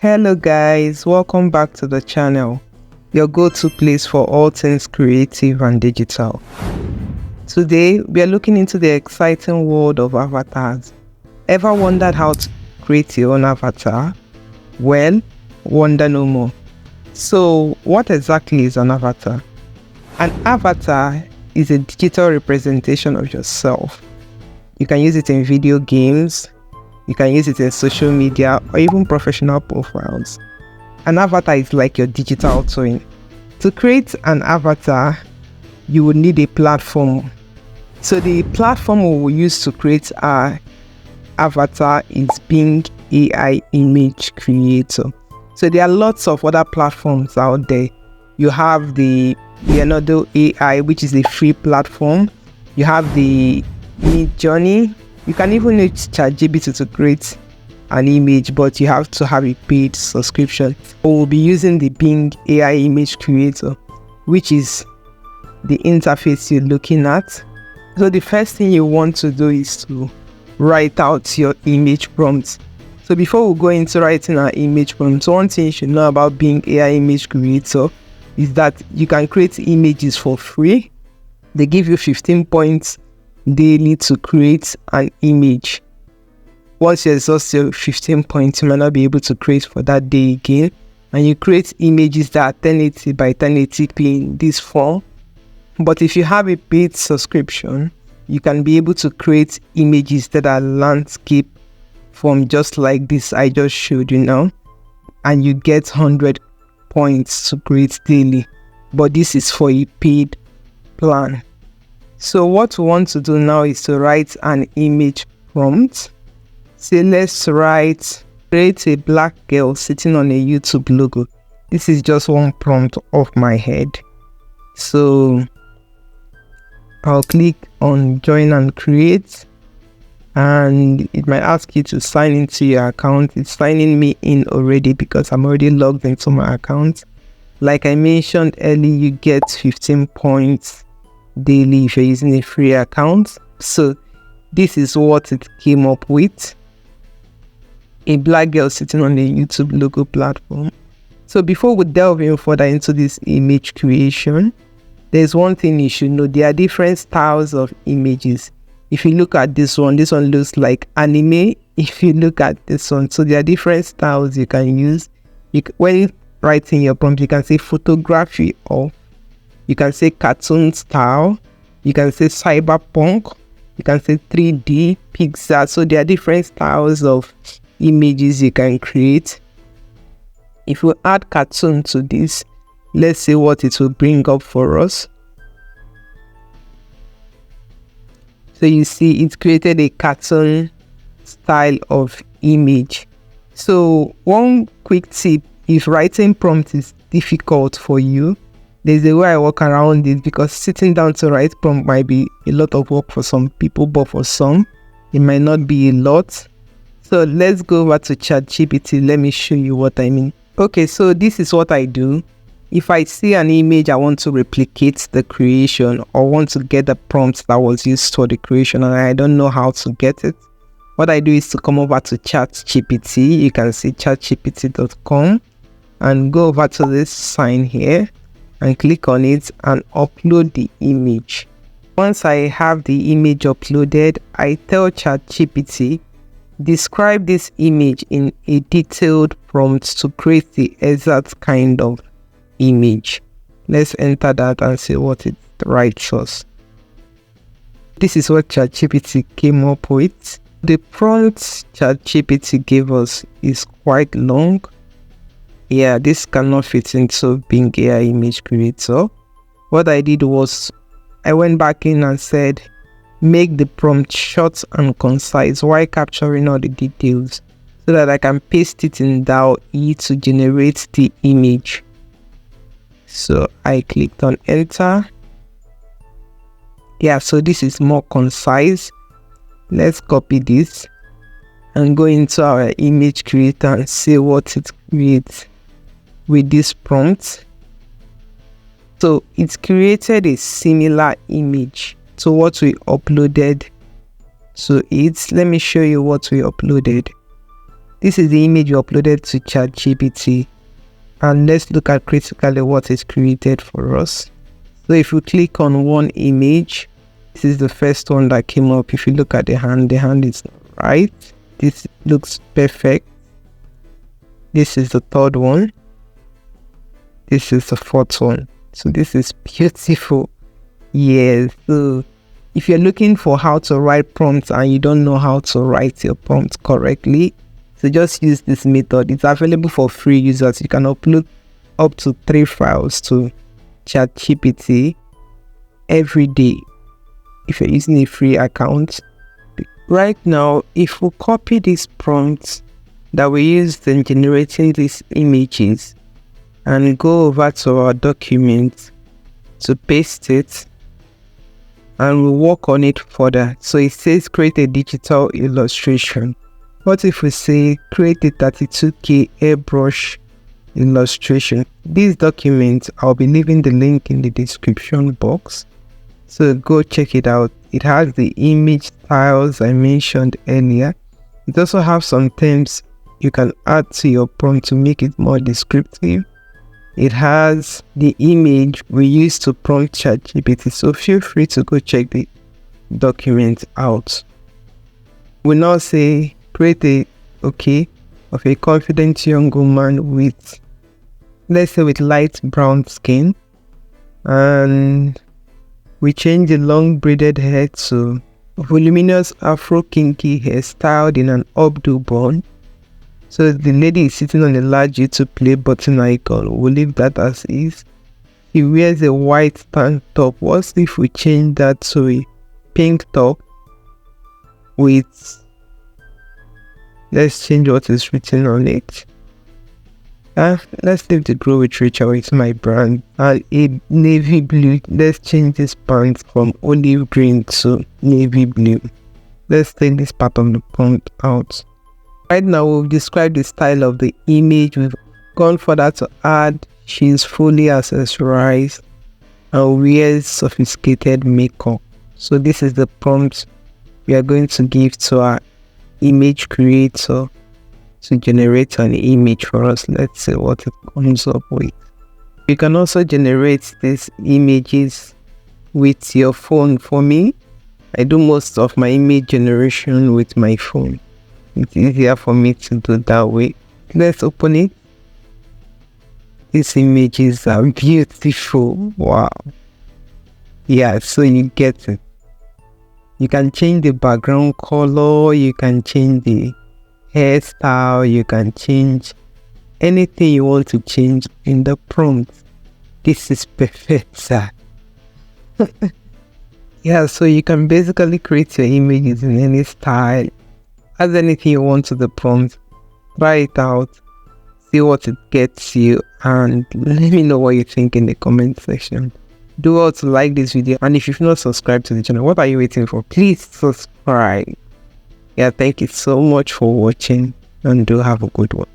Hello guys, welcome back to the channel, your go-to place for all things creative and digital. Today, we are looking into the exciting world of avatars. Ever wondered how to create your own avatar? Well, wonder no more. So, what exactly is an avatar? An avatar is a digital representation of yourself. You can use it in video games, you can use it in social media or even professional profiles. An avatar is like your digital twin. To create an avatar, you would need a platform. So the platform we will use to create our avatar is Bing AI Image Creator. So there are lots of other platforms out there. You have the Leonardo AI, which is a free platform. You have the Midjourney. You can even use ChatGPT to create an image, but you have to have a paid subscription. We'll be using the Bing AI Image Creator, which is the interface you're looking at. So the first thing you want to do is to write out your image prompts. So before we go into writing our image prompts, one thing you should know about Bing AI Image Creator is that you can create images for free. They give you 15 points daily to create an image. Once you exhaust your 15 points, you might not be able to create for that day again, and you create images that are 1080 by 1080p in this form. But if you have a paid subscription, you can be able to create images that are landscape from just like this I just showed you now, and you get 100 points to create daily. But this is for a paid plan. So what we want to do now is to write an image prompt. So let's create a black girl sitting on a YouTube logo. This is just one prompt off my head. So I'll click on join and create, and it might ask you to sign into your account. It's signing me in already because I'm already logged into my account. Like I mentioned earlier, you get 15 points daily if you're using a free account. So this is what it came up with: a black girl sitting on the YouTube logo platform. So before we delve in further into this image creation, there's one thing you should know. There are different styles of images. If you look at this one looks like anime. If you look at this one, so there are different styles you can use. When writing your prompt, you can say photography, or you can say cartoon style, you can say cyberpunk, you can say 3D, Pixar. So there are different styles of images you can create. If we add cartoon to this, let's see what it will bring up for us. So you see it created a cartoon style of image. So one quick tip: if writing prompt is difficult for you, there's a way I work around it, because sitting down to write prompt might be a lot of work for some people, but for some it might not be a lot. So let's go over to ChatGPT. Let me show you what I mean. Okay, so this is what I do. If I see an image I want to replicate the creation, or want to get the prompt that was used for the creation, and I don't know how to get it, what I do is to come over to ChatGPT. You can see chatgpt.com and go over to this sign here and click on it and upload the image. Once I have the image uploaded, I tell ChatGPT, describe this image in a detailed prompt to create the exact kind of image. Let's enter that and see what it writes us. This is what ChatGPT came up with. The prompt ChatGPT gave us is quite long. Yeah, this cannot fit into Bing AI Image Creator. What I did was I went back in and said, make the prompt short and concise while capturing all the details, so that I can paste it in DALL-E to generate the image. So I clicked on enter. Yeah, so this is more concise. Let's copy this and go into our image creator and see what it creates with this prompt. So it's created a similar image to what we uploaded. So let me show you what we uploaded. This is the image you uploaded to ChatGPT, and let's look at critically what is created for us. So if you click on one image, this is the first one that came up. If you look at the hand is right. This looks perfect. This is the third one. This is the fourth one. So this is beautiful. Yes. So if you're looking for how to write prompts and you don't know how to write your prompt correctly, so just use this method. It's available for free users. You can upload up to 3 files to ChatGPT every day if you're using a free account. Right now, if we copy these prompts that we used in generating these images and go over to our document to paste it, and we'll work on it further. So it says create a digital illustration. What if we say create a 32K airbrush illustration? This document, I'll be leaving the link in the description box, so go check it out. It has the image styles I mentioned earlier. It also has some terms you can add to your prompt to make it more descriptive. It has the image we use to prompt ChatGPT, so feel free to go check the document out. We now say create a of a confident young woman with, let's say, with light brown skin, and we change the long braided hair to voluminous afro kinky hair styled in an updo bun. So the lady is sitting on a large YouTube play button icon. We'll leave that as is. She wears a white tank top. What if we change that to a pink top with, let's change what is written on it. Let's leave the Grow with Rachel, it's my brand. And a navy blue. Let's change this pants from olive green to navy blue. Let's take this part of the prompt out. Right now, we've described the style of the image. We've gone further to add she's fully accessorized and wears sophisticated makeup. So this is the prompt we are going to give to our image creator to generate an image for us. Let's see what it comes up with. You can also generate these images with your phone. For me, I do most of my image generation with my phone. It's easier for me to do that way. Let's open it. These images are beautiful. Wow. Yeah, so you get it. You can change the background color, you can change the hairstyle, you can change anything you want to change in the prompt. This is perfect, sir. Yeah, so you can basically create your images in any style. Add anything you want to the prompt, try it out, see what it gets you, and let me know what you think in the comment section. Do also like this video, and if you've not subscribed to the channel, what are you waiting for? Please subscribe. Yeah, thank you so much for watching, and do have a good one.